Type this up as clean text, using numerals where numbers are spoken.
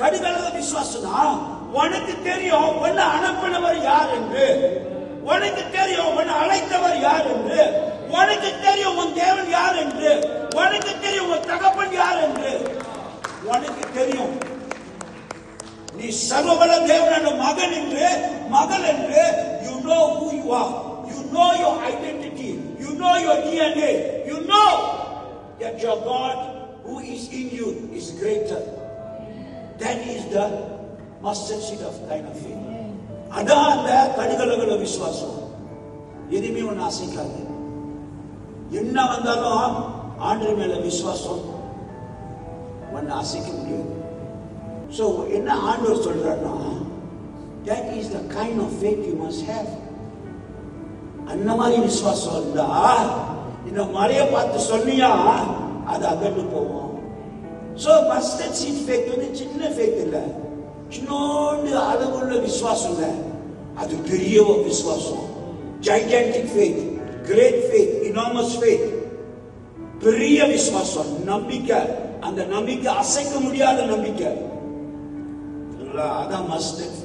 கடுகளவு விசுவாசம் தான். உனக்கு தெரியும் உன்னை அனுப்பினவர் யார் என்று, உனக்கு தெரியும் உன்னை அழைத்தவர் யார் என்று, உனக்கு தெரியும் உன் தேவன் யார் என்று, உனக்கு தெரியும் உன் தகப்பன் யார் என்று, உனக்கு தெரியும் நீ சர்வபல தேவனோட மகன் என்று, மகள் என்று. You know who you are. You know your identity. You know your DNA. You know that your God who is in you is greater. That is the mustard seed of kind of faith. அதான் அந்த கடுகளவு விசுவாசம். எதுவுமே ஒன்று அசைக்காது. என்ன வந்தாலும் ஆண்டவர் மேல விசுவாசம் ஒன்னு அசைக்க முடியாது. So என்ன ஆண்டவர் சொல்றாருன்னா, that is the kind of faith you must have. அந்த மாதிரி விசுவாசம் இருந்தா இந்த மலையை பார்த்து சொன்னியா அது அகன்று போவோம். So mustard seed faith வந்து சின்ன faith இல்ல, சின்னோண்டு அளவுள்ள விசுவாசம் இல்ல, அது பெரிய விசுவாசம். gigantic faith, great faith, enormous faith, பெரிய விசுவாசம், நம்பிக்கை. அந்த நம்பிக்கை அசைக்க முடியாத நம்பிக்கை. அதான் மஸ்டர்ட்